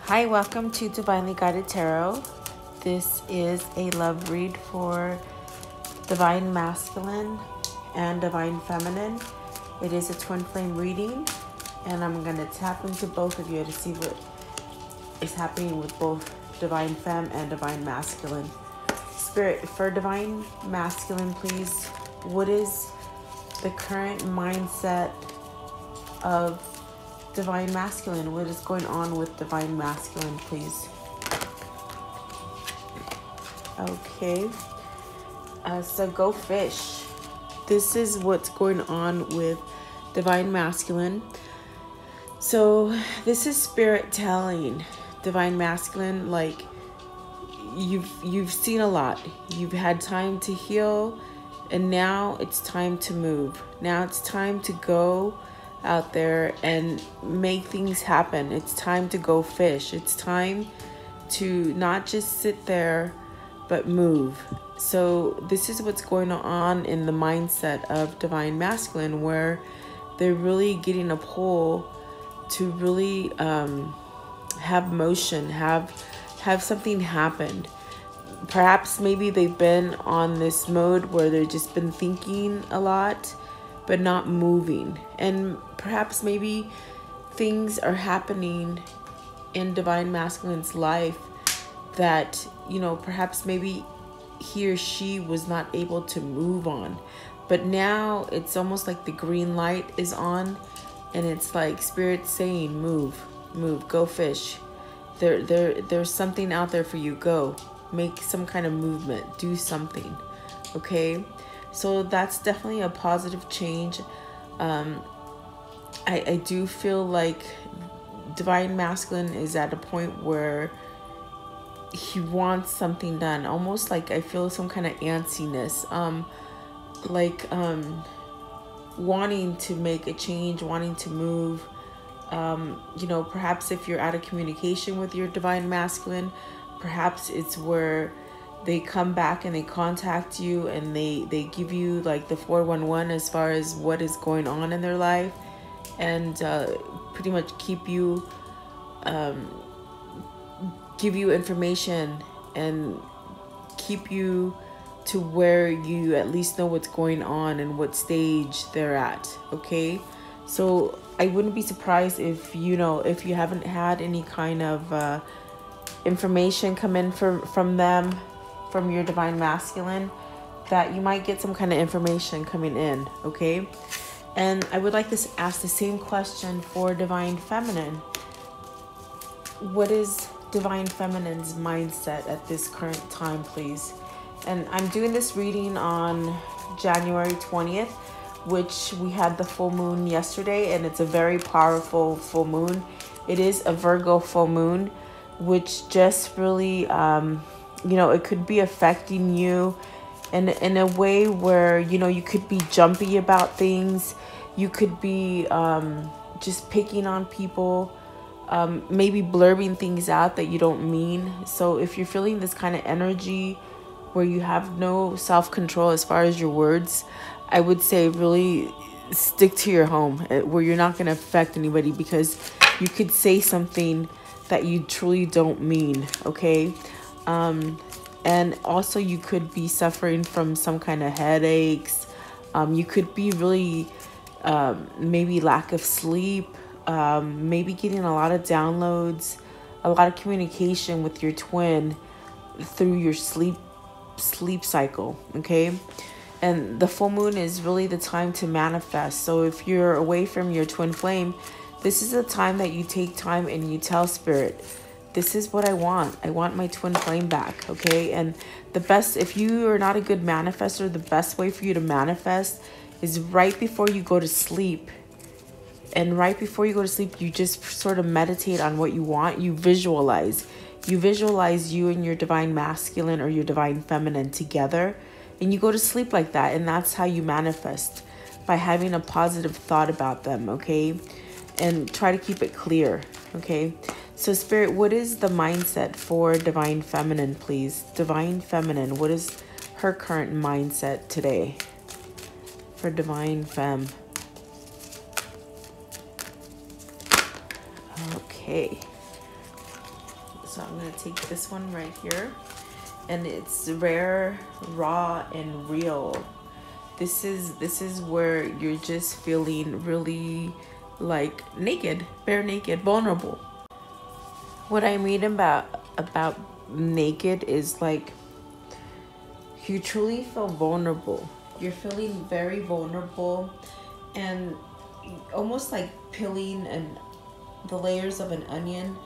Hi, welcome to Divinely Guided Tarot. This is a love read for Divine Masculine and Divine Feminine. It is a twin flame reading, and I'm going to tap into both of you to see what is happening with both Divine Femme and Divine Masculine. Spirit, for Divine Masculine, please, what is the current mindset of Divine Masculine? What is going on with Divine Masculine, please? Okay. So go fish. This is what's going on with Divine Masculine. So this is Spirit telling Divine Masculine, like, you've seen a lot. You've had time to heal, and now it's time to move. Now it's time to go out there and make things happen. It's time to go fish. It's time to not just sit there, but move. So this is what's going on in the mindset of Divine Masculine, where they're really getting a pull to really have motion, have something happen. Perhaps maybe they've been on this mode where they've just been thinking a lot but not moving, and perhaps maybe things are happening in Divine Masculine's life that, you know, perhaps maybe he or she was not able to move on, but now it's almost like the green light is on, and it's like Spirit saying, move, go fish. There's something out there for you. Go make some kind of movement, do something. Okay, so that's definitely a positive change. I do feel like Divine Masculine is at a point where he wants something done, almost like I feel some kind of antsiness, wanting to make a change, wanting to move. You know, perhaps if you're out of communication with your Divine Masculine, perhaps it's where they come back and they contact you and they give you like the 411 as far as what is going on in their life, and pretty much keep you, give you information and keep you to where you at least know what's going on and what stage they're at. Okay, so I wouldn't be surprised if, you know, if you haven't had any kind of information come in from them, from your Divine Masculine, that you might get some kind of information coming in. Okay, and I would like to ask the same question for Divine Feminine. What is Divine Feminine's mindset at this current time, please? And I'm doing this reading on January 20th, which we had the full moon yesterday, and it's a very powerful full moon. It is a Virgo full moon, which just really, you know, it could be affecting you in a way where, you know, you could be jumpy about things. You could be just picking on people, maybe blurbing things out that you don't mean. So if you're feeling this kind of energy where you have no self-control as far as your words, I would say really stick to your home, where you're not going to affect anybody, because you could say something that you truly don't mean. Okay, and also you could be suffering from some kind of headaches. You could be really maybe lack of sleep, maybe getting a lot of downloads, a lot of communication with your twin through your sleep cycle. Okay, and the full moon is really the time to manifest. So if you're away from your twin flame, this is a time that you take time and you tell Spirit, this is what I want. I want my twin flame back. Okay, and the best, if you are not a good manifester, the best way for you to manifest is right before you go to sleep. And right before you go to sleep, you just sort of meditate on what you want. You visualize you and your Divine Masculine or your Divine Feminine together, and you go to sleep like that. And that's how you manifest, by having a positive thought about them. Okay, and try to keep it clear. Okay, so Spirit, what is the mindset for Divine Feminine, please? Divine Feminine, what is her current mindset today for Divine Femme? Okay, So I'm going to take this one right here. And it's rare, raw, and real. This is where you're just feeling really like naked, bare naked, vulnerable. What I mean about naked is like you truly feel vulnerable. You're feeling very vulnerable and almost like peeling the layers of an onion,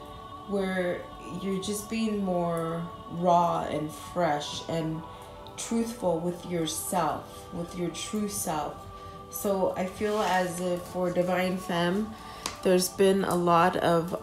where you're just being more raw and fresh and truthful with yourself, with your true self. So I feel as if for Divine Femme, there's been a lot of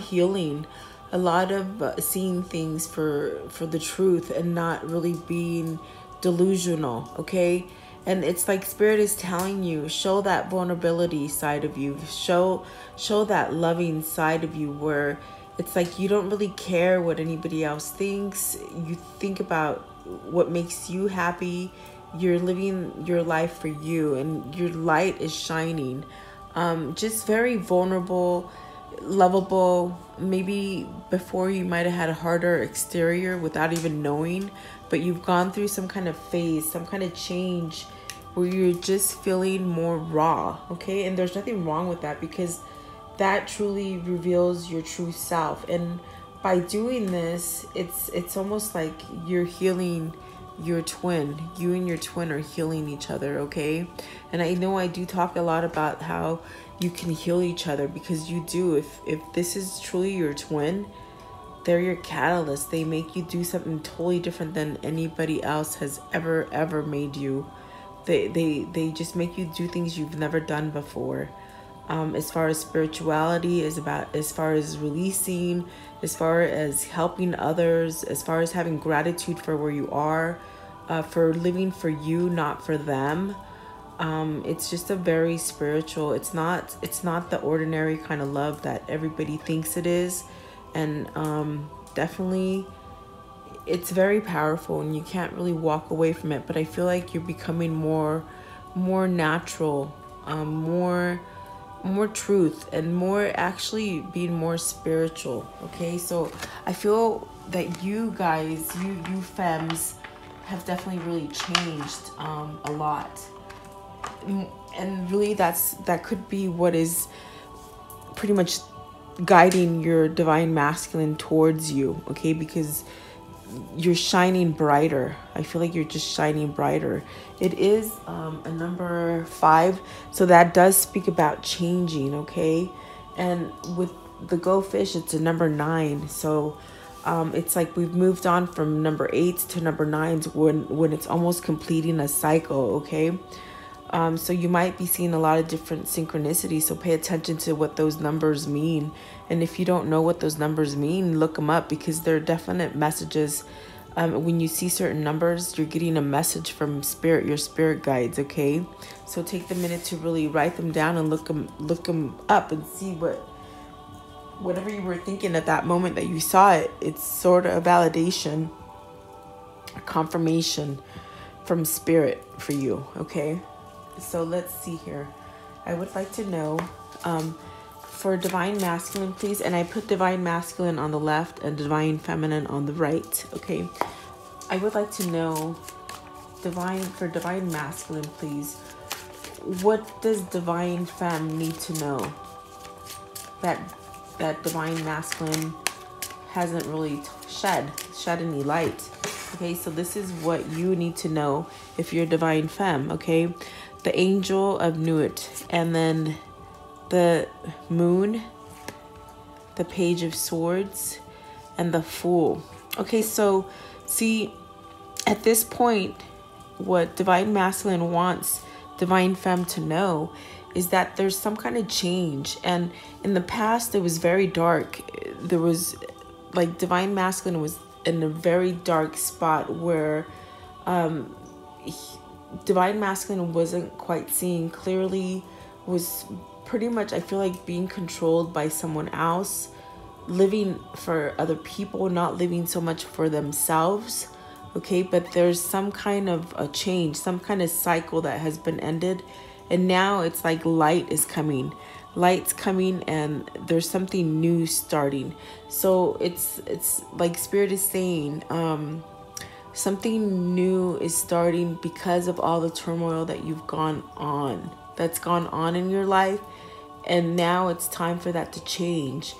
healing, a lot of seeing things for the truth and not really being delusional, okay? And it's like Spirit is telling you, show that vulnerability side of you, show that loving side of you, where it's like you don't really care what anybody else thinks. You think about what makes you happy. You're living your life for you, and your light is shining. Just very vulnerable, lovable. Maybe before you might have had a harder exterior without even knowing, but you've gone through some kind of phase, some kind of change where you're just feeling more raw, okay? And there's nothing wrong with that, because that truly reveals your true self. And by doing this, it's almost like you're healing your twin. You and your twin are healing each other, okay? And I know I do talk a lot about how you can heal each other, because you do. If this is truly your twin, they're your catalyst. They make you do something totally different than anybody else has ever made you. They just make you do things you've never done before. As far as spirituality is about, as far as releasing, as far as helping others, as far as having gratitude for where you are, for living for you, not for them. It's just a very spiritual, it's not the ordinary kind of love that everybody thinks it is. And definitely it's very powerful, and you can't really walk away from it. But I feel like you're becoming more natural, more truth, and more actually being more spiritual, okay? So I feel that you guys, you femmes, have definitely really changed a lot. And really that could be what is pretty much guiding your divine masculine towards you, okay? Because you're shining brighter. I feel like you're just shining brighter. It is a number 5, so that does speak about changing, okay? And with the Go Fish, it's a number 9, so it's like we've moved on from number 8 to number 9 when it's almost completing a cycle, okay? So you might be seeing a lot of different synchronicities, so pay attention to what those numbers mean. And if you don't know what those numbers mean, look them up, because they're definite messages. When you see certain numbers, you're getting a message from Spirit, your spirit guides, okay? So take the minute to really write them down and look them up and see whatever you were thinking at that moment that you saw it. It's sort of a validation, a confirmation from Spirit for you, okay? So let's see here. I would like to know for Divine Masculine, please. And I put Divine Masculine on the left and Divine Feminine on the right, okay? I would like to know for Divine Masculine, please. What does Divine Femme need to know that Divine Masculine hasn't really shed any light? Okay, so this is what you need to know if you're Divine Femme, okay? The Angel of Nut, and then the Moon, the Page of Swords, and the Fool. Okay, so see, at this point, what Divine Masculine wants Divine Femme to know is that there's some kind of change. And in the past, it was very dark. There was, like, Divine Masculine was in a very dark spot where Divine Masculine wasn't quite seeing clearly, was pretty much, I feel like, being controlled by someone else, living for other people, not living so much for themselves, okay? But there's some kind of a change, some kind of cycle that has been ended, and now it's like light is coming. light's coming and there's something new starting. So it's like Spirit is saying, something new is starting because of all the turmoil that that's gone on in your life. And now it's time for that to change.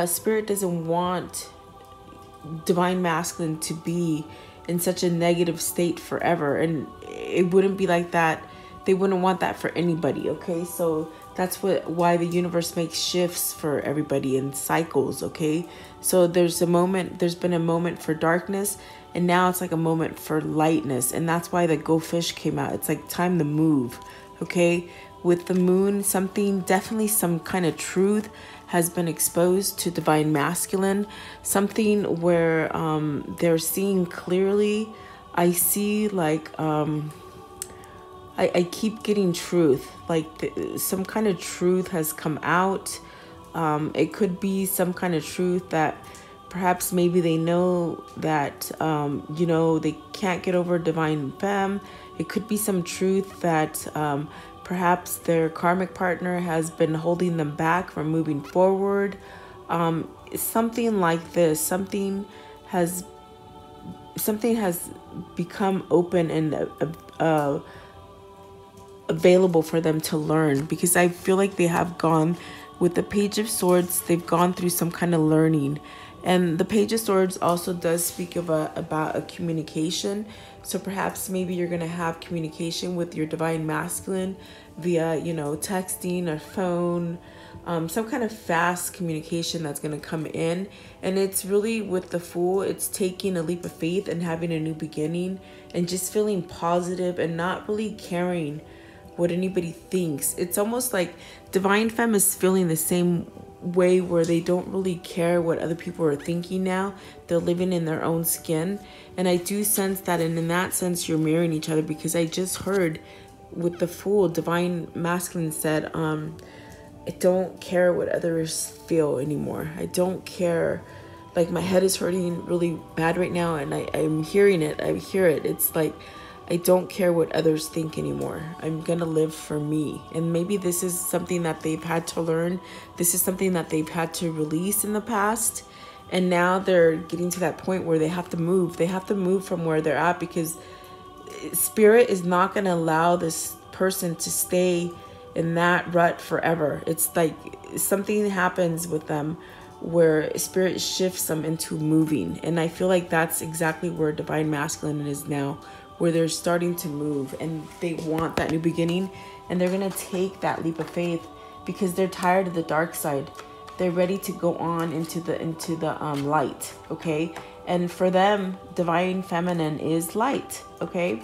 Spirit doesn't want divine masculine to be in such a negative state forever. And it wouldn't be like that. They wouldn't want that for anybody, okay? So that's why the universe makes shifts for everybody in cycles, okay? So there's been a moment for darkness, and now it's like a moment for lightness. And that's why the Go Fish came out. It's like time to move, okay? With the moon, definitely some kind of truth has been exposed to divine masculine. Something where they're seeing clearly. I see like... I keep getting truth, like some kind of truth has come out. It could be some kind of truth that perhaps maybe they know that, they can't get over divine femme. It could be some truth that perhaps their karmic partner has been holding them back from moving forward. Something like this, something has become open and available for them to learn, because I feel like they have gone with the Page of Swords. They've gone through some kind of learning, and the Page of Swords also does speak about a communication. So perhaps maybe you're going to have communication with your divine masculine via, texting or phone, some kind of fast communication that's going to come in. And it's really with the Fool, it's taking a leap of faith and having a new beginning and just feeling positive and not really caring what anybody thinks. It's almost like divine femme is feeling the same way, where they don't really care what other people are thinking now. They're living in their own skin. And I do sense that, and in that sense you're mirroring each other, because I just heard with the Fool, divine masculine said, I don't care what others feel anymore. I don't care. Like, my head is hurting really bad right now, and I'm hearing it. I hear it. It's like, I don't care what others think anymore. I'm going to live for me. And maybe this is something that they've had to learn. This is something that they've had to release in the past. And now they're getting to that point where they have to move. They have to move from where they're at, because Spirit is not going to allow this person to stay in that rut forever. It's like something happens with them where Spirit shifts them into moving. And I feel like that's exactly where divine masculine is now, where they're starting to move and they want that new beginning, and they're going to take that leap of faith because they're tired of the dark side. They're ready to go on into the light, okay? And for them, divine feminine is light, okay?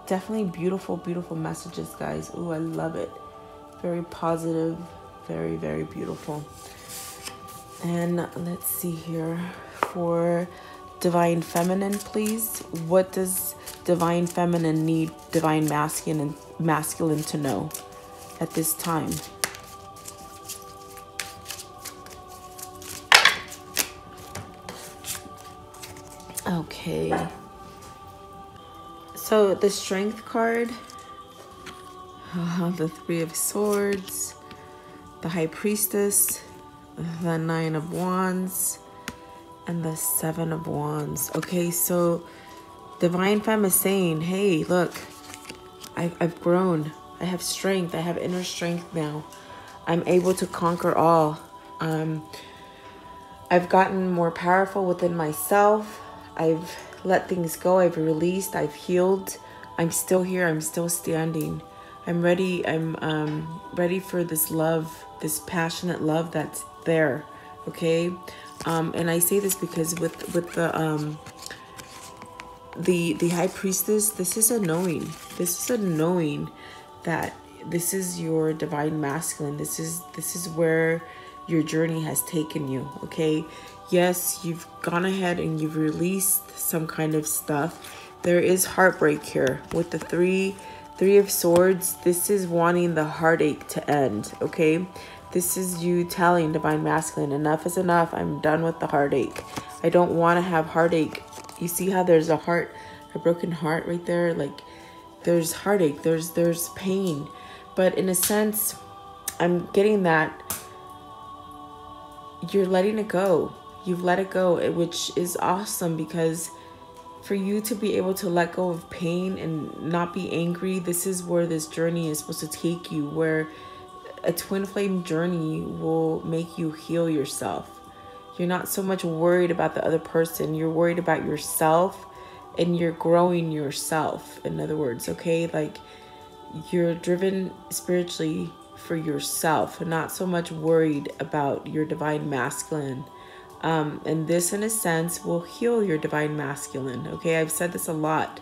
Definitely beautiful, beautiful messages, guys. Ooh, I love it. Very positive, very, very beautiful. And let's see here for divine feminine, please. What does divine feminine need divine masculine to know at this time? Okay. So the Strength card, the Three of Swords, the High Priestess, the Nine of Wands, and the Seven of Wands. Okay, so divine femme is saying, hey, look, I've grown. I have strength. I have inner strength now. I'm able to conquer all. I've gotten more powerful within myself. I've let things go. I've released. I've healed. I'm still here. I'm still standing. I'm ready. I'm ready for this love, this passionate love that's there. Okay. And I say this because with the High Priestess, this is a knowing. This is a knowing that this is your divine masculine. This is where your journey has taken you. Okay. Yes, you've gone ahead and you've released some kind of stuff. There is heartbreak here with the Three of Swords. This is wanting the heartache to end. Okay. This is you telling divine masculine, enough is enough. I'm done with the heartache. I don't want to have heartache. You see how there's a broken heart right there? Like, there's heartache, there's pain. But in a sense, I'm getting that you're letting it go. You've let it go, which is awesome, because for you to be able to let go of pain and not be angry, this is where this journey is supposed to take you, where a twin flame journey will make you heal yourself. You're not so much worried about the other person. You're worried about yourself, and you're growing yourself. In other words, okay? Like, you're driven spiritually for yourself, and not so much worried about your divine masculine. And this, in a sense, will heal your divine masculine. Okay, I've said this a lot.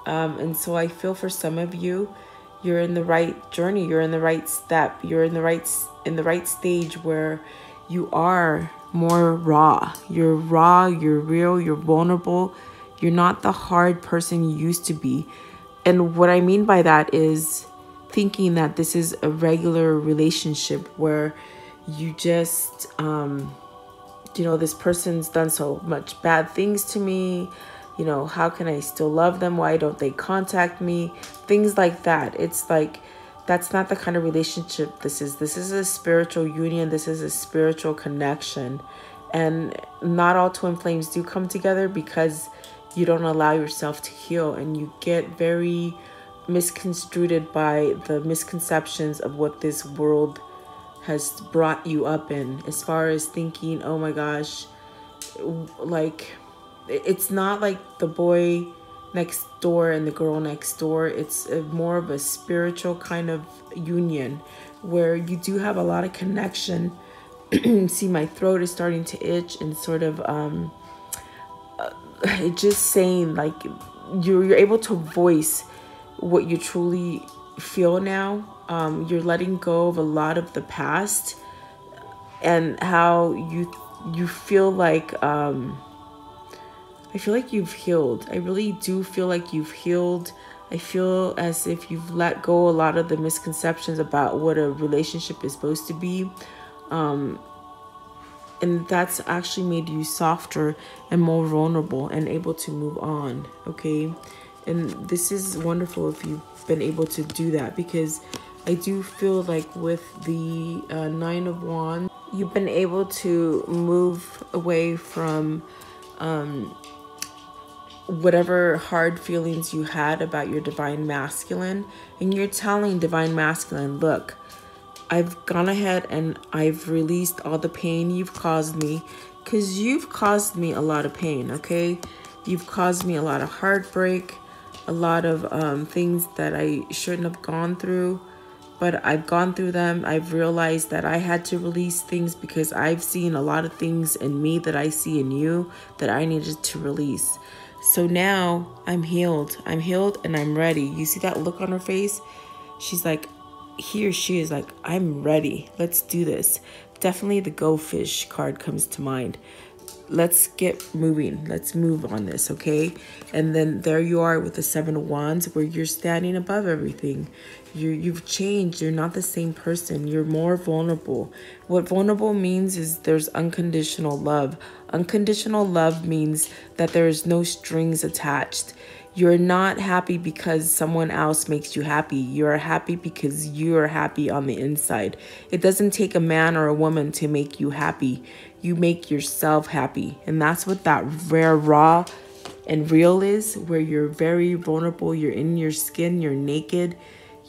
And so I feel for some of you, you're in the right journey. You're in the right step. You're in the right stage where you are more raw. You're raw, you're real, you're vulnerable. You're not the hard person you used to be. And what I mean by that is thinking that this is a regular relationship where you just, this person's done so much bad things to me. How can I still love them? Why don't they contact me? Things like that. It's like, that's not the kind of relationship this is. This is a spiritual union. This is a spiritual connection. And not all twin flames do come together, because you don't allow yourself to heal, and you get very misconstrued by the misconceptions of what this world has brought you up in, as far as thinking, oh my gosh, like, it's not like the boy next door and the girl next door. It's more of a spiritual kind of union where you do have a lot of connection. See, my throat is starting to itch, and sort of just saying, like, you're able to voice what you truly feel now. You're letting go of a lot of the past, and how you feel like I feel like you've healed. I really do feel like you've healed. I feel as if you've let go a lot of the misconceptions about what a relationship is supposed to be. And that's actually made you softer and more vulnerable and able to move on, okay? And this is wonderful if you've been able to do that, because I do feel like with the Nine of Wands, you've been able to move away from whatever hard feelings you had about your divine masculine. And you're telling divine masculine, look, I've gone ahead and I've released all the pain you've caused me, because you've caused me a lot of pain, okay? You've caused me a lot of heartbreak, a lot of things that I shouldn't have gone through, but I've gone through them. I've realized that I had to release things because I've seen a lot of things in me that I see in you that I needed to release. So now I'm healed. I'm healed and I'm ready. You see that look on her face? She's like, he or she is like, I'm ready. Let's do this. Definitely the Go Fish card comes to mind. Let's get moving. Let's move on this, okay? And then there you are with the Seven of Wands, where you're standing above everything. You've changed. You're not the same person. You're more vulnerable. What vulnerable means is there's unconditional love. Unconditional love means that there's no strings attached. You're not happy because someone else makes you happy. You're happy because you're happy on the inside. It doesn't take a man or a woman to make you happy. You make yourself happy. And that's what that rare, raw, and real is, where you're very vulnerable. You're in your skin. You're naked.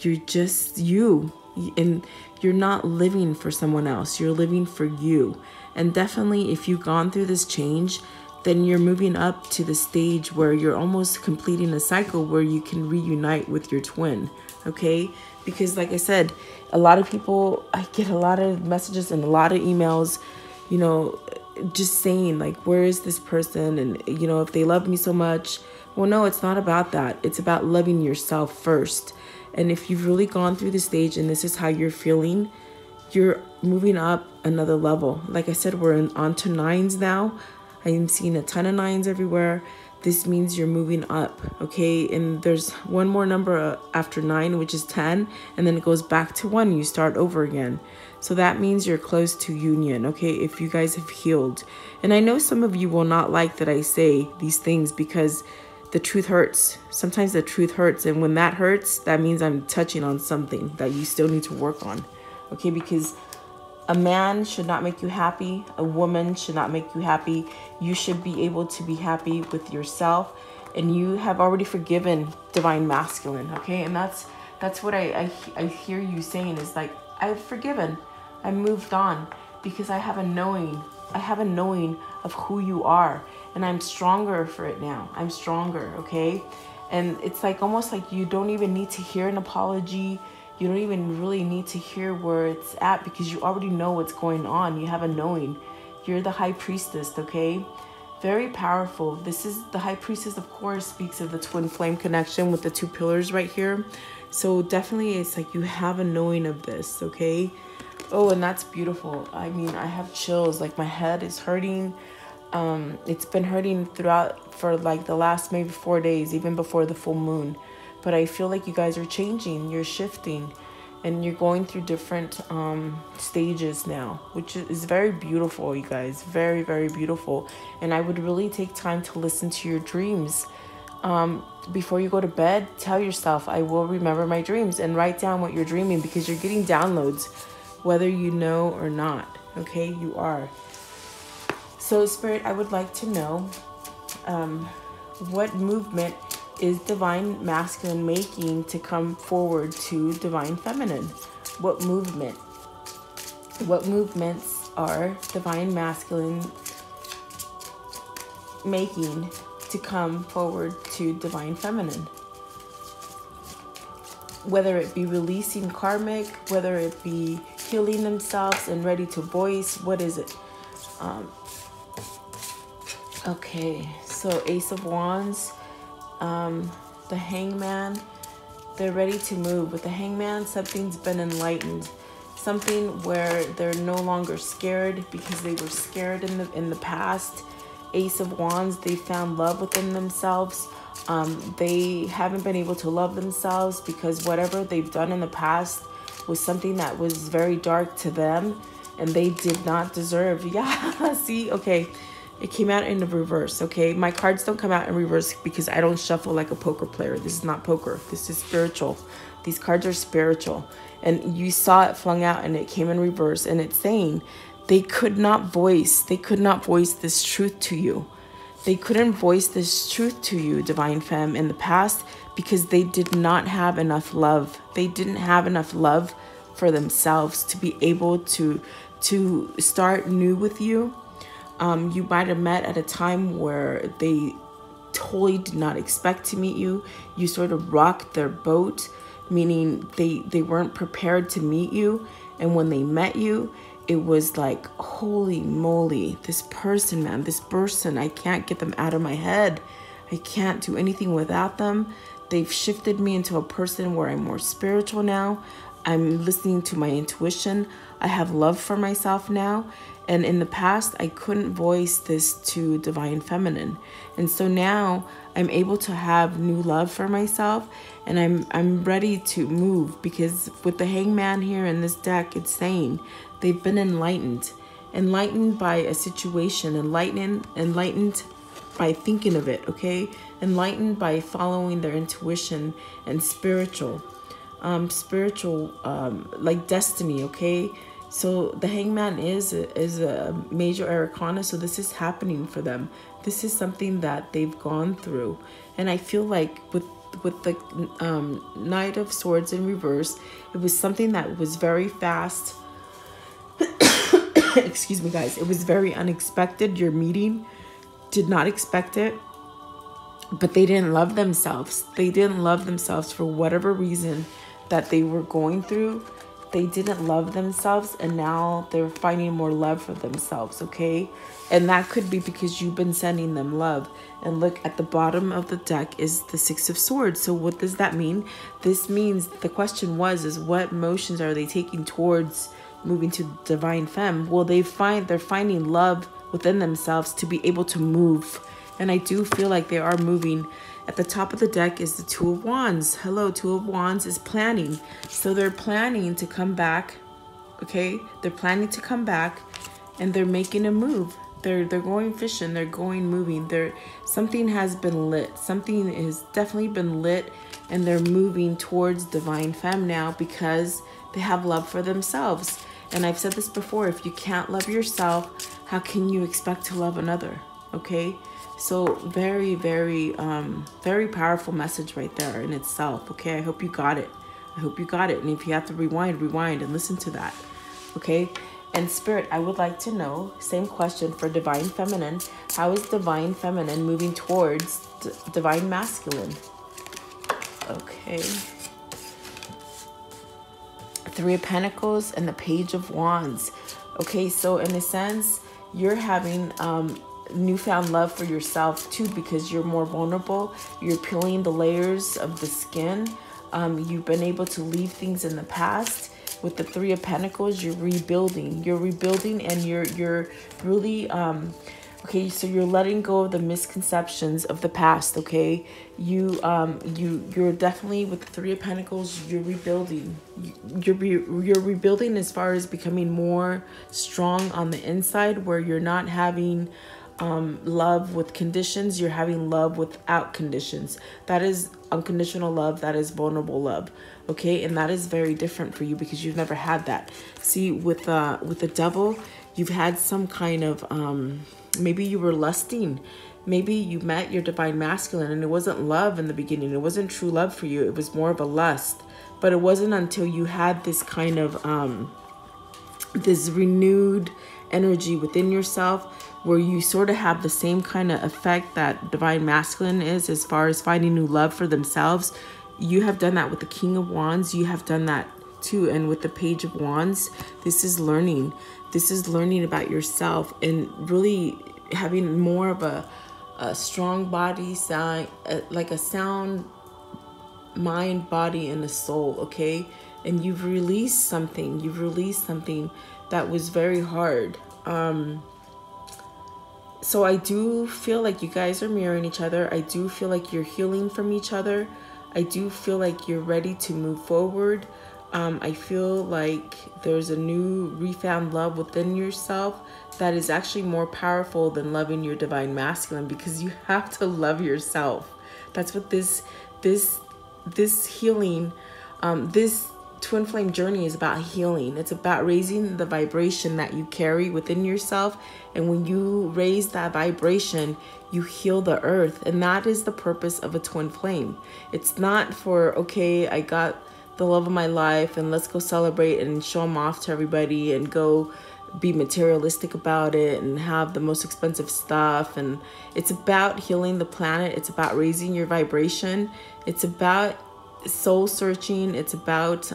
You're just you. And you're not living for someone else. You're living for you. And definitely, if you've gone through this change, then you're moving up to the stage where you're almost completing a cycle where you can reunite with your twin, okay? Because like I said, a lot of people, I get a lot of messages and a lot of emails, you know, just saying like, where is this person? And, you know, if they love me so much. Well, no, it's not about that. It's about loving yourself first. And if you've really gone through the stage and this is how you're feeling, you're moving up another level. Like I said, we're on to 9s now. I'm seeing a ton of 9s everywhere. This means you're moving up, okay? And there's one more number after 9, which is 10, and then it goes back to 1. You start over again. So that means you're close to union, okay? If you guys have healed. And I know some of you will not like that I say these things because the truth hurts. Sometimes the truth hurts. And when that hurts, that means I'm touching on something that you still need to work on, okay? Because a man should not make you happy. A woman should not make you happy. You should be able to be happy with yourself, and you have already forgiven divine masculine, okay? And that's what I hear you saying, is like, I've forgiven, I moved on, because I have a knowing of who you are, and I'm stronger for it now. I'm stronger, okay? And it's like almost like you don't even need to hear an apology. You don't even really need to hear where it's at, because you already know what's going on. You have a knowing. You're the high priestess, okay? Very powerful. This is the high priestess, of course, speaks of the twin flame connection with the two pillars right here. So definitely it's like you have a knowing of this, okay? Oh, and that's beautiful. I mean, I have chills. Like, my head is hurting. It's been hurting for like the last maybe 4 days, even before the full moon. But I feel like you guys are changing, you're shifting, and you're going through different stages now, which is very beautiful, you guys. Very, very beautiful. And I would really take time to listen to your dreams. Before you go to bed, tell yourself, I will remember my dreams, and write down what you're dreaming, because you're getting downloads, whether you know or not, okay? You are. So, Spirit, I would like to know what movement is divine masculine making to come forward to divine feminine? What movement? What movements are divine masculine making to come forward to divine feminine? Whether it be releasing karmic, whether it be healing themselves and ready to voice, what is it? Okay, so Ace of Wands, the Hangman, they're ready to move. With the Hangman, something's been enlightened. Something where they're no longer scared, because they were scared in the past. Ace of Wands, they found love within themselves. They haven't been able to love themselves because whatever they've done in the past was something that was very dark to them, and they did not deserve. Yeah, see, okay. It came out in the reverse, okay? My cards don't come out in reverse because I don't shuffle like a poker player. This is not poker. This is spiritual. These cards are spiritual. And you saw it flung out and it came in reverse. And it's saying they could not voice this truth to you. They couldn't voice this truth to you, Divine Femme, in the past, because they did not have enough love. They didn't have enough love for themselves to be able to start new with you. You might have met at a time where they totally did not expect to meet you. You sort of rocked their boat, meaning they weren't prepared to meet you. And when they met you, it was like, holy moly, this person, man, this person, I can't get them out of my head. I can't do anything without them. They've shifted me into a person where I'm more spiritual now. I'm listening to my intuition. I have love for myself now. And in the past, I couldn't voice this to Divine Feminine. And so now I'm able to have new love for myself, and I'm ready to move, because with the Hangman here in this deck, it's saying they've been enlightened. Enlightened by a situation, enlightened by thinking of it, okay? Enlightened by following their intuition, and spiritual, like destiny, okay? So the Hangman is a major arcana, so this is happening for them. This is something that they've gone through. And I feel like with the Knight of Swords in reverse, it was something that was very fast. Excuse me, guys. It was very unexpected. Your meeting, did not expect it. But they didn't love themselves. They didn't love themselves for whatever reason that they were going through. They didn't love themselves, and now they're finding more love for themselves, okay? And that could be because you've been sending them love. And look, at the bottom of the deck is the Six of Swords. So what does that mean? This means, the question is what motions are they taking towards moving to Divine Femme? Well, they're finding love within themselves to be able to move. And I do feel like they are moving. At the top of the deck is the Two of Wands. Hello, Two of Wands is planning. So they're planning to come back, okay? They're planning to come back, and they're making a move. They're going fishing. They're going moving. Something has been lit. Something has definitely been lit, and they're moving towards Divine Femme now because they have love for themselves. And I've said this before, if you can't love yourself, how can you expect to love another? Okay? So very, very, very powerful message right there in itself. Okay, I hope you got it. I hope you got it. And if you have to rewind and listen to that. Okay? And Spirit, I would like to know, same question for Divine Feminine. How is Divine Feminine moving towards Divine Masculine? Okay. Three of Pentacles and the Page of Wands. Okay, so in a sense, you're having newfound love for yourself too, because you're more vulnerable. You're peeling the layers of the skin. You've been able to leave things in the past. With the Three of Pentacles, you're rebuilding. You're rebuilding, and you're really okay. So you're letting go of the misconceptions of the past. Okay, you're definitely, with the Three of Pentacles, you're rebuilding. You're rebuilding as far as becoming more strong on the inside, where you're not having love with conditions. You're having love without conditions. That is unconditional love. That is vulnerable love. Okay, and that is very different for you because you've never had that. See, with the Devil, you've had some kind of maybe you were lusting. Maybe you met your Divine Masculine and it wasn't love in the beginning. It wasn't true love for you. It was more of a lust. But it wasn't until you had this kind of this renewed energy within yourself, where you sort of have the same kind of effect that Divine Masculine is, as far as finding new love for themselves. You have done that with the King of Wands. You have done that too. And with the Page of Wands, this is learning. This is learning about yourself and really having more of a strong body, sound, like a sound mind, body, and a soul. Okay. And you've released something. You've released something that was very hard. So I do feel like you guys are mirroring each other. I do feel like you're healing from each other. I do feel like you're ready to move forward. I feel like there's a new refound love within yourself that is actually more powerful than loving your Divine Masculine, because you have to love yourself. That's what this healing, this twin flame journey is about. Healing. It's about raising the vibration that you carry within yourself. And when you raise that vibration, you heal the earth. And that is the purpose of a twin flame. It's not for, okay, I got the love of my life and let's go celebrate and show them off to everybody and go be materialistic about it and have the most expensive stuff. And it's about healing the planet. It's about raising your vibration. It's about soul searching. It's about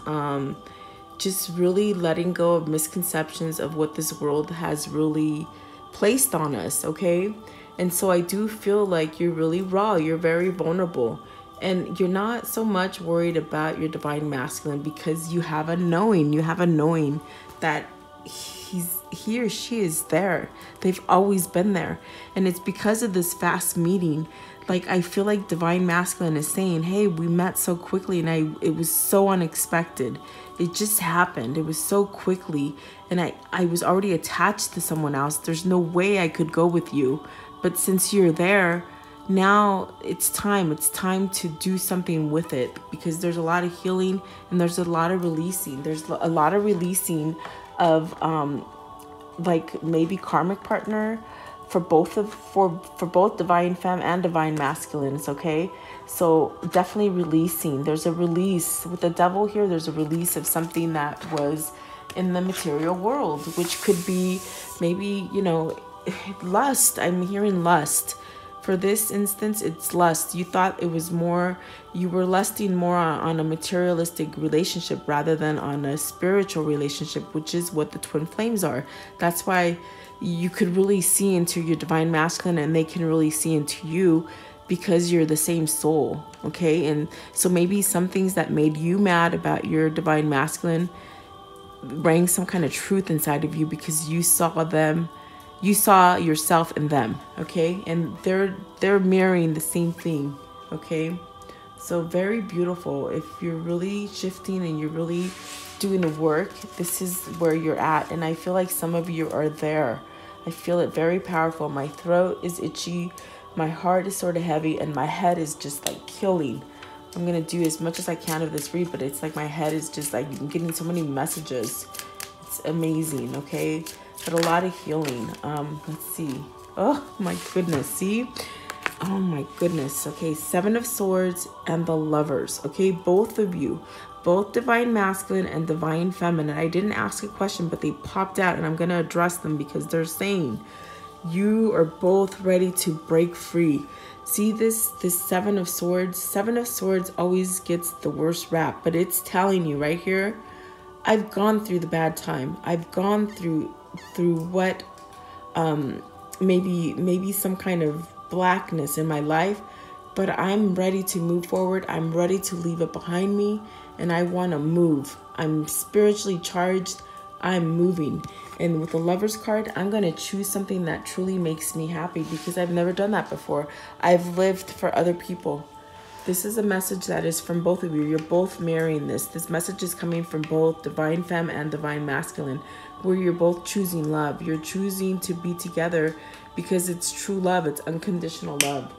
just really letting go of misconceptions of what this world has really placed on us. Okay. And so I do feel like you're really raw. You're very vulnerable, and you're not so much worried about your Divine Masculine, because you have a knowing. You have a knowing that he or she is there. They've always been there. And it's because of this fast meeting. Like, I feel like Divine Masculine is saying, hey, we met so quickly and it was so unexpected. It just happened. It was so quickly. And I was already attached to someone else. There's no way I could go with you. But since you're there, now it's time. It's time to do something with it, because there's a lot of healing and there's a lot of releasing. There's a lot of releasing of like maybe karmic partner for both Divine Femme and Divine Masculine. It's okay. So definitely releasing. There's a release with the Devil here. There's a release of something that was in the material world, which could be maybe, you know, lust. I'm hearing lust. For this instance, it's lust. You thought it was more, you were lusting more on a materialistic relationship rather than on a spiritual relationship, which is what the twin flames are. That's why you could really see into your Divine Masculine and they can really see into you, because you're the same soul. Okay. And so maybe some things that made you mad about your Divine Masculine rang some kind of truth inside of you, because you saw them. You saw yourself in them, okay? And they're mirroring the same thing, okay? So very beautiful. If you're really shifting and you're really doing the work, this is where you're at. And I feel like some of you are there. I feel it very powerful. My throat is itchy. My heart is sort of heavy and my head is just like killing. I'm going to do as much as I can of this read, but it's like my head is just like, I'm getting so many messages. It's amazing, okay? But a lot of healing. Let's see. Oh my goodness, see? Oh my goodness. Okay, Seven of Swords and the Lovers. Okay, both of you, both Divine Masculine and Divine Feminine. I didn't ask a question, but they popped out, and I'm going to address them because they're saying you are both ready to break free. See this Seven of Swords? Seven of Swords always gets the worst rap, but it's telling you right here, I've gone through the bad time. I've gone through what maybe some kind of blackness in my life, but I'm ready to move forward. I'm ready to leave it behind me, and I want to move. I'm spiritually charged. I'm moving. And with the Lover's card, I'm going to choose something that truly makes me happy because I've never done that before. I've lived for other people. This is a message that is from both of you. You're both marrying this. This message is coming from both Divine Femme and Divine Masculine, where you're both choosing love. You're choosing to be together because it's true love. It's unconditional love.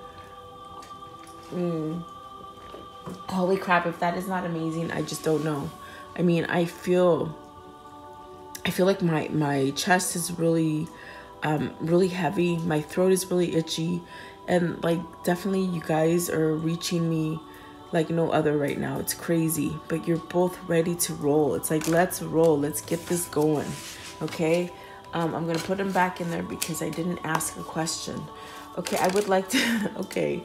Holy crap, if that is not amazing, I just don't know. I mean, I feel like my chest is really heavy. My throat is really itchy. And like, definitely you guys are reaching me like no other right now. It's crazy, but you're both ready to roll. It's like, let's roll. Let's get this going. Okay. I'm going to put them back in there because I didn't ask a question. Okay. I would like to, okay.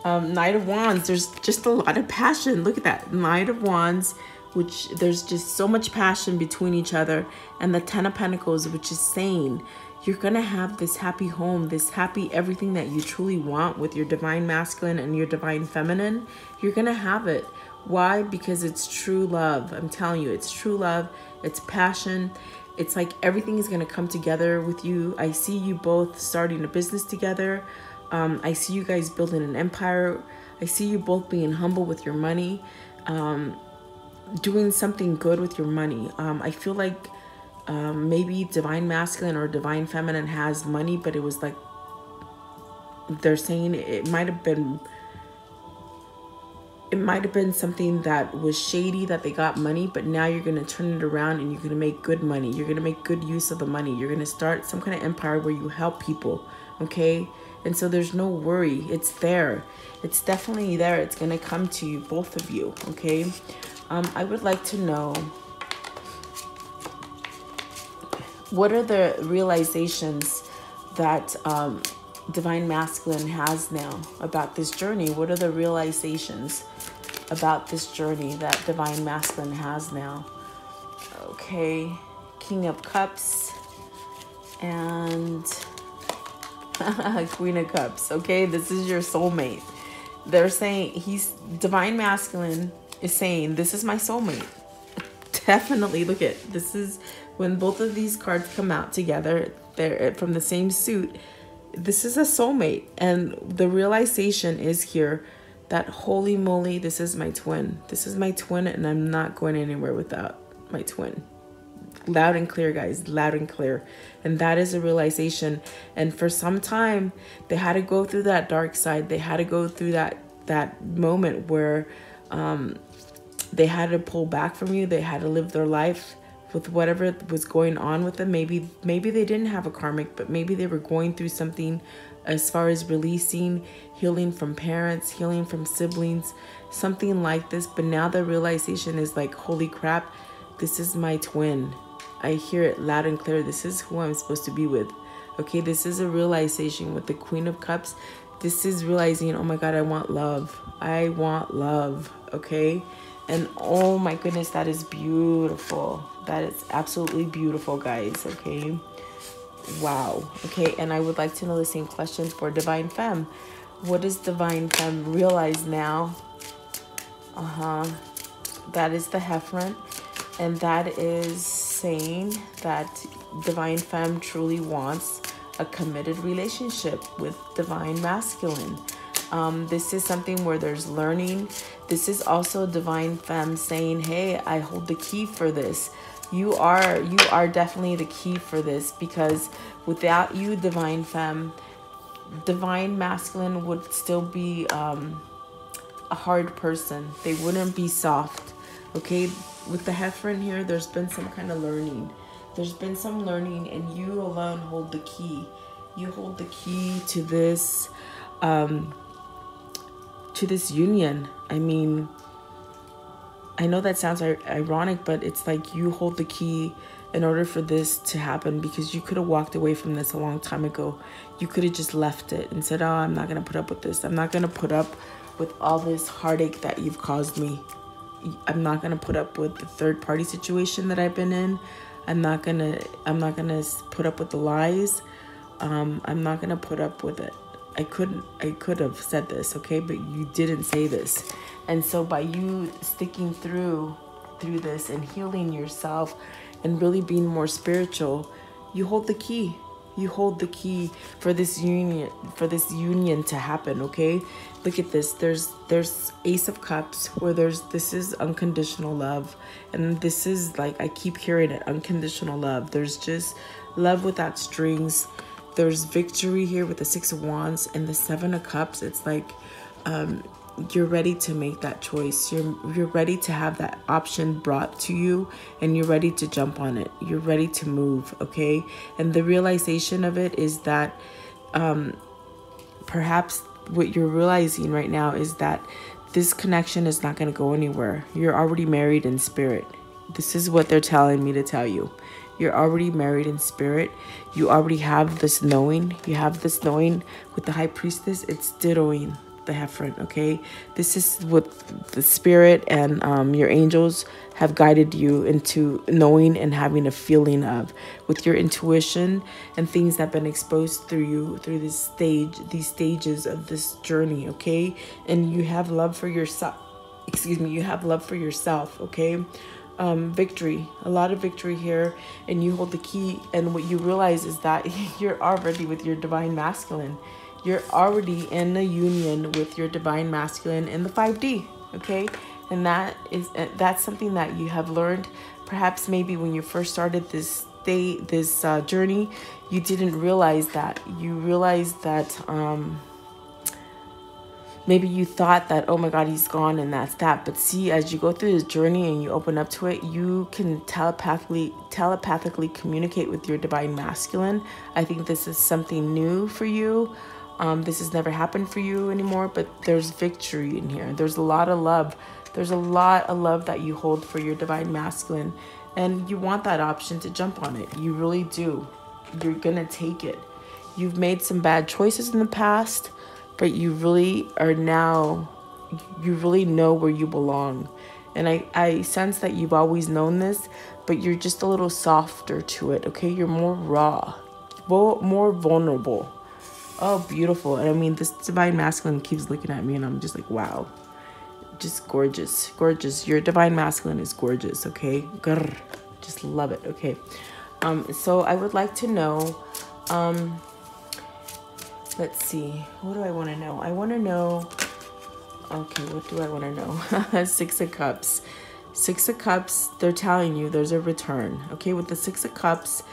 Knight of Wands. There's just a lot of passion. Look at that. Knight of Wands, which there's just so much passion between each other. And the Ten of Pentacles, which is saying, you're going to have this happy home, this happy everything that you truly want with your Divine Masculine and your Divine Feminine. You're going to have it. Why? Because it's true love. I'm telling you, it's true love. It's passion. It's like everything is going to come together with you. I see you both starting a business together. I see you guys building an empire. I see you both being humble with your money, doing something good with your money. I feel like maybe Divine Masculine or Divine Feminine has money, but it was like, they're saying it might have been something that was shady, that they got money, but now you're going to turn it around and you're going to make good money. You're going to make good use of the money. You're going to start some kind of empire where you help people. Okay. And so there's no worry. It's there. It's definitely there. It's going to come to you, both of you. Okay. I would like to know, what are the realizations that Divine Masculine has now about this journey? What are the realizations about this journey that Divine Masculine has now? Okay, King of Cups and Queen of Cups. Okay, this is your soulmate. They're saying Divine Masculine is saying, this is my soulmate. Definitely, look at this. Is when both of these cards come out together, they're from the same suit. This is a soulmate, and the realization is here that, holy moly, this is my twin. This is my twin, and I'm not going anywhere without my twin. Loud and clear, guys, loud and clear. And that is a realization. And for some time, they had to go through that dark side. They had to go through that moment where they had to pull back from you. They had to live their life with whatever was going on with them. Maybe they didn't have a karmic, but maybe they were going through something as far as releasing, healing from parents, healing from siblings, something like this. But now the realization is like, holy crap, this is my twin. I hear it loud and clear. This is who I'm supposed to be with. Okay, this is a realization with the Queen of Cups. This is realizing, oh my God, I want love. I want love. Okay. And oh my goodness, that is beautiful. That is absolutely beautiful, guys. Okay. Wow. Okay. And I would like to know the same questions for Divine Femme. What does Divine Femme realize now? That is the Heffron. And that is saying that Divine Femme truly wants a committed relationship with Divine Masculine. This is something where there's learning. This is also Divine Femme saying, hey, I hold the key for this. You are definitely the key for this, because without you, Divine Femme, Divine Masculine would still be a hard person. They wouldn't be soft. Okay, with the Hierophant here, there's been some kind of learning. There's been some learning, and you alone hold the key. You hold the key to this union. I mean, I know that sounds ironic, but it's like you hold the key in order for this to happen, because you could have walked away from this a long time ago. You could have just left it and said, oh, I'm not going to put up with this. I'm not going to put up with all this heartache that you've caused me. I'm not going to put up with the third party situation that I've been in. I'm not going to put up with the lies. I'm not going to put up with it. I could have said this, okay, but you didn't say this. And so by you sticking through this and healing yourself and really being more spiritual, you hold the key. You hold the key for this union to happen, okay? Look at this. There's Ace of Cups, where this is unconditional love. And this is like, I keep hearing it, unconditional love. There's just love without strings. There's victory here with the Six of Wands and the Seven of Cups. It's like you're ready to make that choice. You're ready to have that option brought to you, and you're ready to jump on it. You're ready to move, okay? And the realization of it is that perhaps what you're realizing right now is that this connection is not going to go anywhere. You're already married in spirit. This is what they're telling me to tell you. You're already married in spirit. You already have this knowing. You have this knowing with the High Priestess. It's dittoing the Hierophant, okay? This is what the spirit and your angels have guided you into knowing and having a feeling of, with your intuition and things that have been exposed through you through these stages of this journey, okay? And you have love for yourself. You have love for yourself, okay? Victory, a lot of victory here, and you hold the key. And what you realize is that you're already with your divine masculine. You're already in a union with your divine masculine in the 5D, okay? And that's something that you have learned. Perhaps maybe when you first started this journey, you didn't realize that. You realized that maybe you thought that, oh my God, he's gone and that's that. But see, as you go through this journey and you open up to it, you can telepathically communicate with your divine masculine. I think this is something new for you. This has never happened for you anymore, but there's victory in here. There's a lot of love. There's a lot of love that you hold for your divine masculine, and you want that option to jump on it. You really do. You're gonna take it. You've made some bad choices in the past, but you really are now, you really know where you belong. And I sense that you've always known this, but you're just a little softer to it, okay? You're more raw, more vulnerable. Oh, beautiful. And I mean, this divine masculine keeps looking at me and I'm just like, wow. Just gorgeous, gorgeous. Your divine masculine is gorgeous, okay? Grr. Just love it, okay? So I would like to know, let's see. What do I want to know? I want to know, okay, what do I want to know? Six of Cups. Six of Cups, they're telling you there's a return, okay? With the Six of Cups,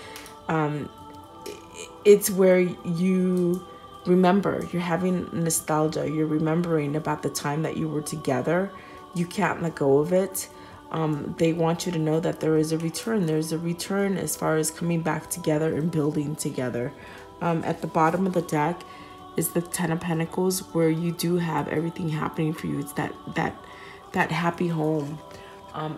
it's where you remember, you're having nostalgia, you're remembering about the time that you were together. You can't let go of it. They want you to know that there is a return. There's a return as far as coming back together and building together. At the bottom of the deck is the Ten of Pentacles, where you do have everything happening for you. It's that happy home.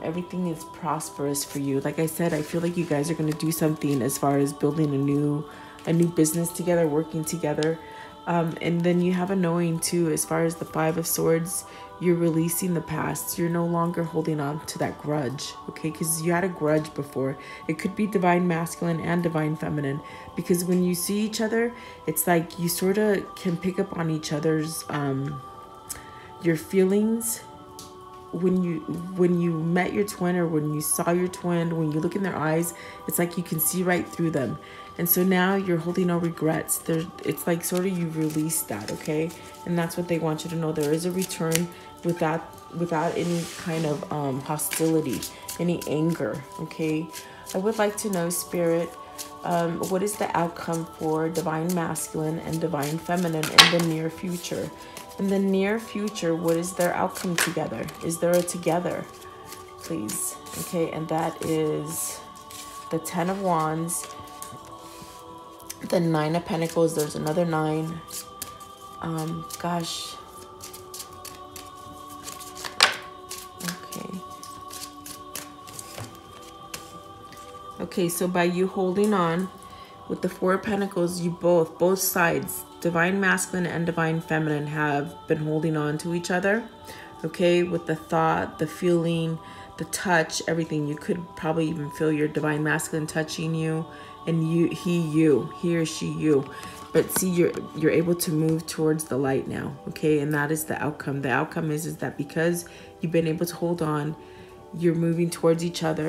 Everything is prosperous for you. Like I said, I feel like you guys are going to do something as far as building a new business together, working together. And then you have a knowing too, as far as the Five of Swords, you're releasing the past. You're no longer holding on to that grudge, okay? Because you had a grudge before. It could be divine masculine and divine feminine, because when you see each other, it's like you sort of can pick up on each other's, your feelings. When you met your twin, or when you saw your twin, when you look in their eyes, it's like you can see right through them. And so now you're holding no regrets. It's like sort of you've released that, okay? And that's what they want you to know. There is a return without any kind of hostility, any anger, okay? I would like to know, Spirit, what is the outcome for divine masculine and divine feminine in the near future? In the near future, what is their outcome together? Is there a together? Please. Okay, and that is the 10 of Wands, the 9 of Pentacles. There's another 9. Gosh. Okay. Okay, so by you holding on with the 4 of Pentacles, you both sides, Divine Masculine and Divine Feminine, have been holding on to each other. Okay, with the thought, the feeling, the touch, everything. You could probably even feel your Divine Masculine touching you, and he or she, you. But see, you're able to move towards the light now. Okay, and that is the outcome. The outcome is that because you've been able to hold on, you're moving towards each other.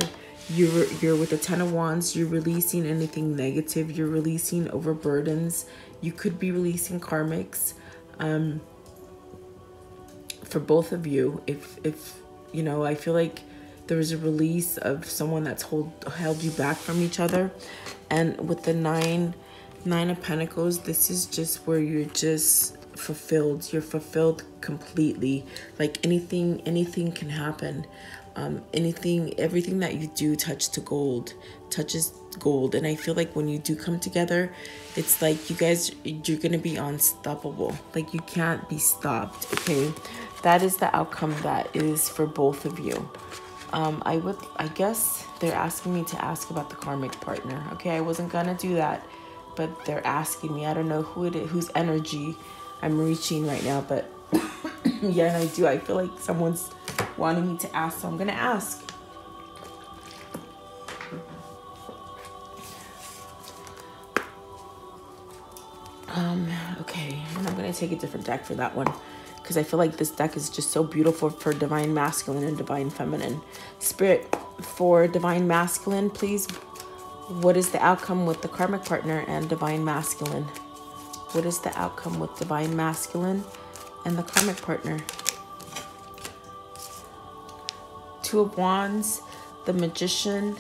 You're with the 10 of Wands, you're releasing anything negative, you're releasing overburdens. You could be releasing karmics for both of you. If you know, I feel like there was a release of someone that's held you back from each other. And with the 9 of Pentacles, this is just where you're just fulfilled. You're fulfilled completely. Like anything can happen. Everything that you do touches gold. And I feel like when you do come together, it's like you're gonna be unstoppable. Like you can't be stopped. Okay, that is the outcome that is for both of you. I guess they're asking me to ask about the karmic partner. Okay, I wasn't gonna do that, but they're asking me. I don't know who it is, whose energy I'm reaching right now, but yeah, and I do. I feel like someone's wanting me to ask, so I'm gonna ask. Okay, and I'm gonna take a different deck for that one, because I feel like this deck is just so beautiful for Divine Masculine and Divine Feminine. Spirit, for Divine Masculine, please, what is the outcome with the karmic partner and Divine Masculine? What is the outcome with Divine Masculine and the karmic partner? 2 of Wands, the Magician,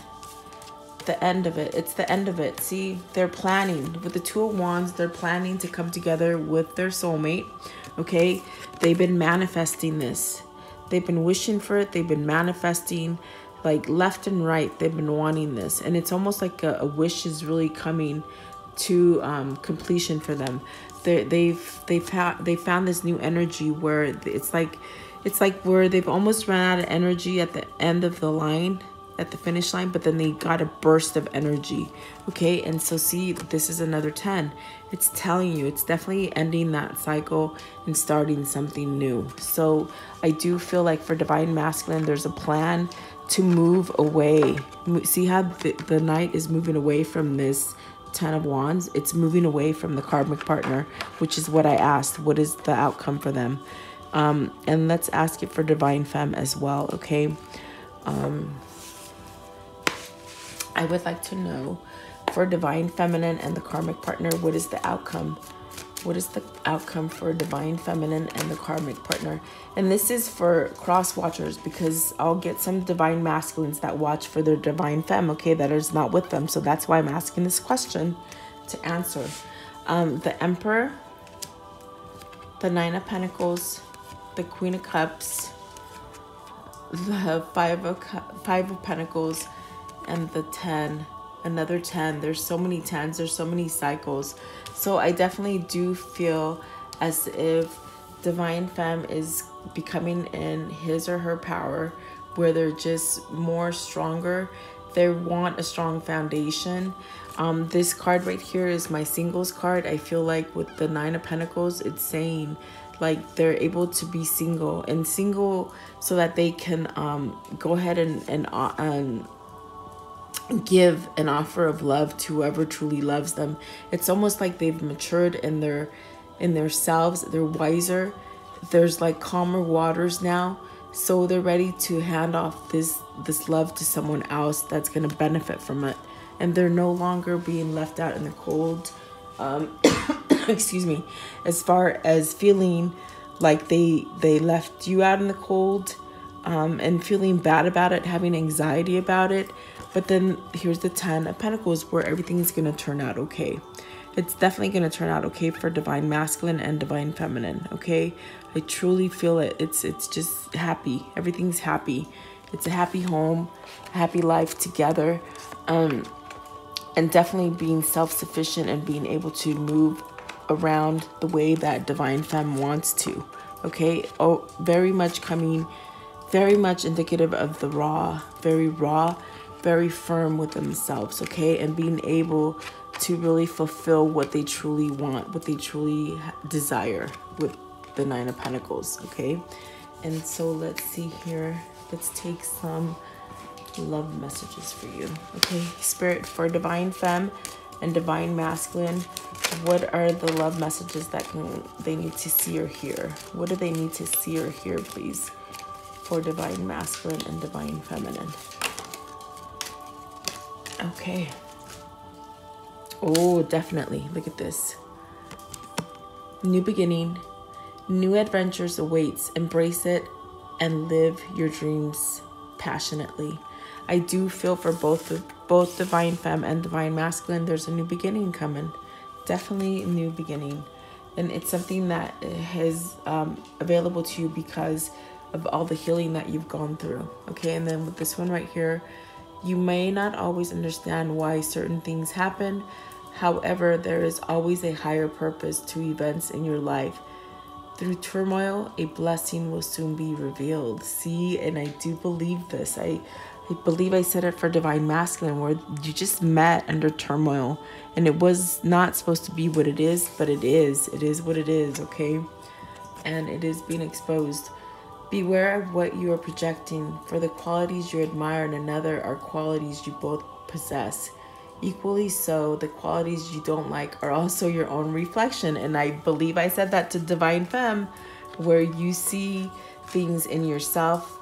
the end of it. It's the end of it. See, they're planning. With the 2 of Wands, they're planning to come together with their soulmate. Okay, they've been manifesting this. They've been wishing for it. They've been manifesting, like left and right. They've been wanting this, and it's almost like a wish is really coming to completion for them. They found this new energy where it's like where they've almost run out of energy at the end of the line, at the finish line, but then they got a burst of energy. Okay, and so see, this is another 10. It's telling you it's definitely ending that cycle and starting something new. So I do feel like for Divine Masculine, there's a plan to move away. See how the Knight is moving away from this 10 of Wands? It's moving away from the karmic partner, which is what I asked. What is the outcome for them? And let's ask it for Divine Femme as well. Okay, I would like to know for Divine Feminine and the karmic partner, what is the outcome? What is the outcome for Divine Feminine and the karmic partner? And this is for cross watchers, because I'll get some Divine Masculines that watch for their Divine Femme, okay, that is not with them. So that's why I'm asking this question to answer. The Emperor, the 9 of Pentacles, the Queen of Cups, the 5 of Pentacles, and the 10, another 10. There's so many 10s, there's so many cycles. So I definitely do feel as if Divine Femme is becoming in his or her power, where they're just more stronger. They want a strong foundation. This card right here is my singles card. I feel like with the 9 of Pentacles, it's saying like they're able to be single so that they can go ahead and give an offer of love to whoever truly loves them. It's almost like they've matured in their selves. They're wiser. There's like calmer waters now, so they're ready to hand off this love to someone else that's going to benefit from it, and they're no longer being left out in the cold. Excuse me, as far as feeling like they left you out in the cold, and feeling bad about it, having anxiety about it. But then here's the 10 of Pentacles, where everything's going to turn out okay. it's definitely going to turn out okay for divine masculine and divine feminine. Okay, I truly feel it. It's just happy. Everything's happy. It's a happy home, a happy life together, and definitely being self-sufficient and being able to move around the way that divine femme wants to. Okay, oh, very much indicative of the raw, very firm with themselves. Okay, and being able to really fulfill what they truly want, what they truly desire with the Nine of Pentacles. Okay, and so let's see here. Let's take some love messages for you. Okay, Spirit, for divine femme and divine masculine, what are the love messages that they need to see or hear? What do they need to see or hear, please, for divine masculine and divine feminine? Okay. Oh, definitely. Look at this. New beginning, new adventures awaits. Embrace it and live your dreams passionately. I do feel for both divine femme and divine masculine, there's a new beginning coming. Definitely a new beginning. And it's something that is available to you because of all the healing that you've gone through. Okay, and then with this one right here, you may not always understand why certain things happen. However, there is always a higher purpose to events in your life. Through turmoil, a blessing will soon be revealed. See, and I do believe this. I believe I said it for divine masculine, where you just met under turmoil and it was not supposed to be what it is, but it is. It is what it is, okay? And it is being exposed. Beware of what you are projecting, for the qualities you admire in another are qualities you both possess. Equally so, the qualities you don't like are also your own reflection. And I believe I said that to divine femme, where you see things in yourself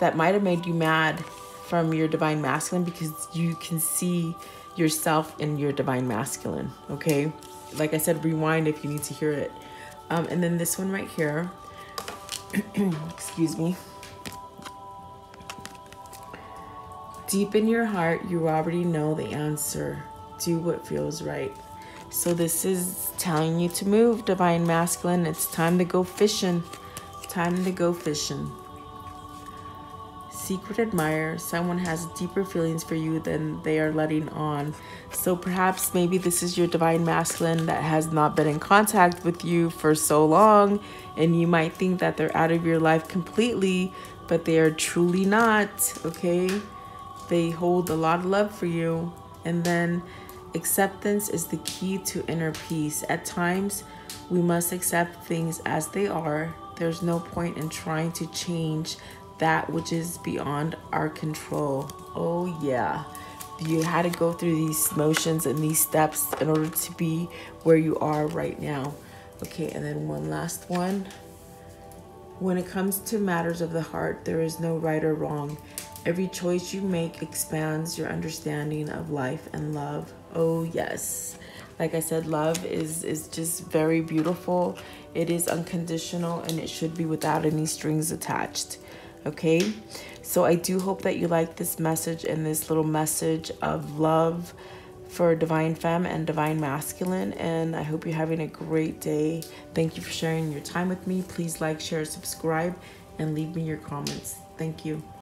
that might have made you mad from your divine masculine, because you can see yourself in your divine masculine. Okay, like I said, rewind if you need to hear it. And then this one right here, excuse me. Deep in your heart, you already know the answer. Do what feels right. So this is telling you to move, divine masculine. It's time to go fishing. Time to go fishing. Secret admirer. Someone has deeper feelings for you than they are letting on. So perhaps maybe this is your divine masculine that has not been in contact with you for so long, and you might think that they're out of your life completely, but they are truly not. Okay, they hold a lot of love for you. And then acceptance is the key to inner peace. At times we must accept things as they are. There's no point in trying to change that which is beyond our control. Oh yeah, you had to go through these motions and these steps in order to be where you are right now. Okay, and then one last one. When it comes to matters of the heart, there is no right or wrong. Every choice you make expands your understanding of life and love. Oh yes, like I said, love is just very beautiful. It is unconditional, and it should be without any strings attached. Okay, so I do hope that you like this message and this little message of love for divine femme and divine masculine, and I hope you're having a great day. Thank you for sharing your time with me. Please like, share, subscribe, and leave me your comments. Thank you.